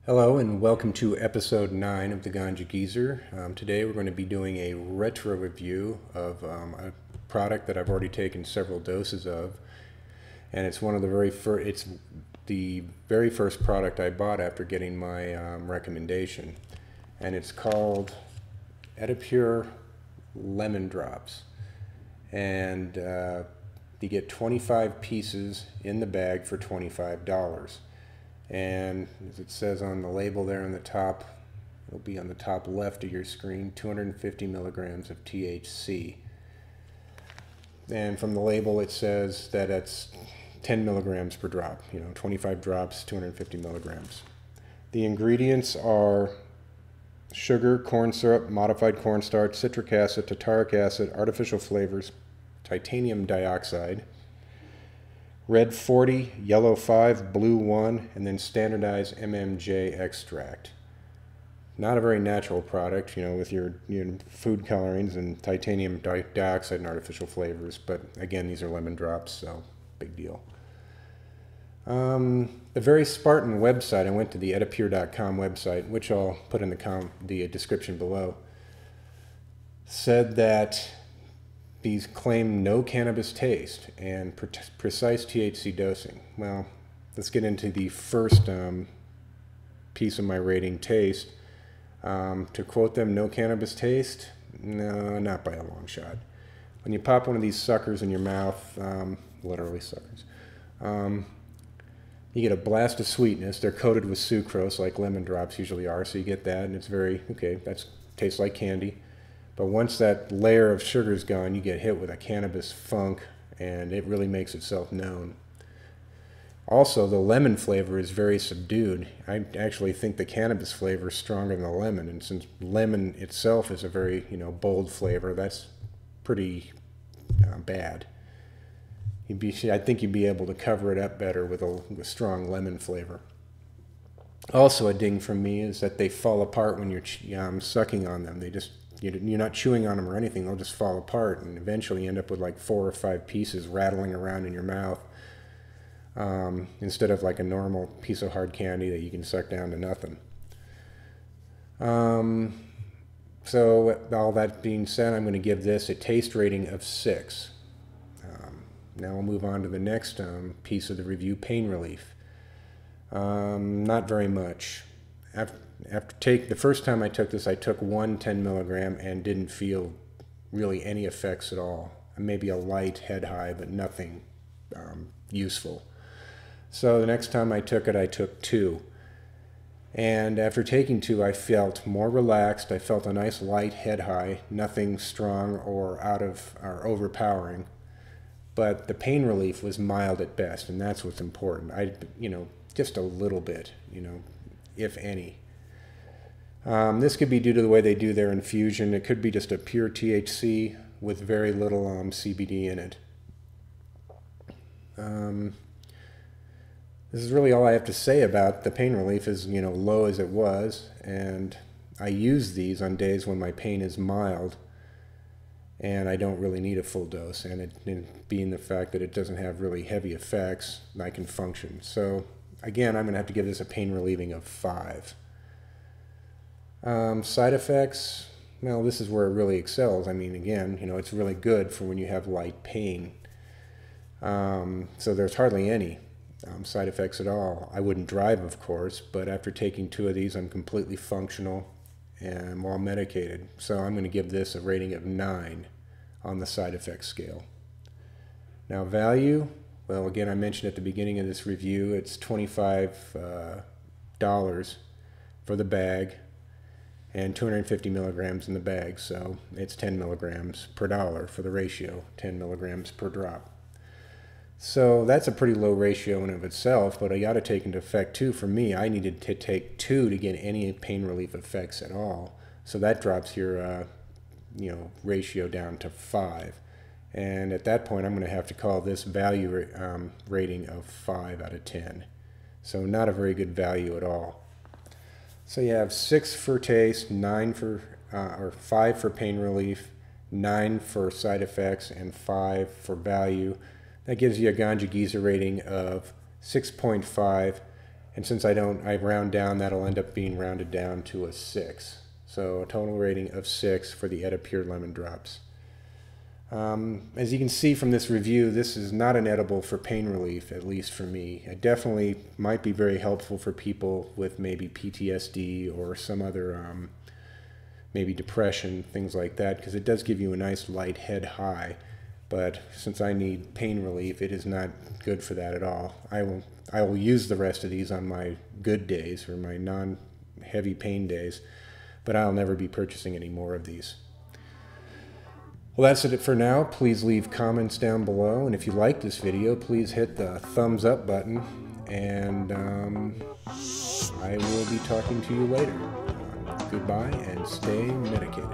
Hello and welcome to episode 9 of the Ganja Geezer. Today we're going to be doing a retro review of a product that I've already taken several doses of, and it's one of the it's the very first product I bought after getting my recommendation, and it's called Edi-Pure Lemon Drops, and you get 25 pieces in the bag for $25. And as it says on the label there on the top, it'll be on the top left of your screen, 250 milligrams of THC. And from the label it says that it's 10 milligrams per drop, 25 drops, 250 milligrams. The ingredients are sugar, corn syrup, modified cornstarch, citric acid, tartaric acid, artificial flavors, titanium dioxide, red 40, yellow 5, blue 1, and then standardized MMJ extract. Not a very natural product, with your food colorings and titanium dioxide and artificial flavors, but again, these are lemon drops, so big deal. The very Spartan website, I went to the Edi-Pure.com website, which I'll put in the description below, said that these claim no cannabis taste and precise THC dosing. Well, let's get into the first piece of my rating, taste. To quote them, no cannabis taste? No, not by a long shot. When you pop one of these suckers in your mouth, literally suckers, you get a blast of sweetness. They're coated with sucrose like lemon drops usually are, so you get that, and it's very, okay, that tastes like candy. But once that layer of sugar is gone, you get hit with a cannabis funk, and it really makes itself known. Also, the lemon flavor is very subdued. I actually think the cannabis flavor is stronger than the lemon, and since lemon itself is a very, bold flavor, that's pretty bad. I think you'd be able to cover it up better with a strong lemon flavor. Also, a ding from me is that they fall apart when you're sucking on them. You're not chewing on them or anything, they'll just fall apart, and eventually you end up with like 4 or 5 pieces rattling around in your mouth, instead of like a normal piece of hard candy that you can suck down to nothing. So all that being said, I'm going to give this a taste rating of 6. Now we'll move on to the next piece of the review, pain relief. Not very much. The first time I took this, I took one 10 milligram and didn't feel really any effects at all. Maybe a light head high, but nothing useful. So the next time I took it, I took 2. And after taking 2, I felt more relaxed. I felt a nice light head high, nothing strong or overpowering. But the pain relief was mild at best, and that's what's important. Just a little bit, if any. This could be due to the way they do their infusion. It could be just a pure THC with very little CBD in it. This is really all I have to say about the pain relief. Is low as it was, and I use these on days when my pain is mild and I don't really need a full dose, and it being the fact that it doesn't have really heavy effects, I can function. So again, I'm going to have to give this a pain relieving of 5. Side effects, well, this is where it really excels. I mean, again, it's really good for when you have light pain. So there's hardly any side effects at all. I wouldn't drive, of course, but after taking 2 of these, I'm completely functional and well medicated. So I'm going to give this a rating of 9 on the side effects scale. Now value, well, again, I mentioned at the beginning of this review, it's $25 for the bag, and 250 milligrams in the bag, so it's 10 milligrams per dollar for the ratio, 10 milligrams per drop. So that's a pretty low ratio in of itself, but I got to take into effect too, for me, I needed to take 2 to get any pain relief effects at all. So that drops your ratio down to 5. And at that point, I'm going to have to call this value rating of 5 out of 10. So not a very good value at all. So you have 6 for taste, 5 for pain relief, 9 for side effects, and 5 for value. That gives you a Ganja Geezer rating of 6.5 And since I round down, that'll end up being rounded down to a 6. So a total rating of 6 for the Edi-Pure lemon drops. As you can see from this review, this is not an edible for pain relief, at least for me. It definitely might be very helpful for people with maybe PTSD or some other, maybe depression, things like that, because it does give you a nice light head high. But since I need pain relief, it is not good for that at all. I will use the rest of these on my good days or my non-heavy pain days, but I'll never be purchasing any more of these. Well, that's it for now. Please leave comments down below, and if you like this video, please hit the thumbs up button, and I will be talking to you later. Goodbye, and stay medicated.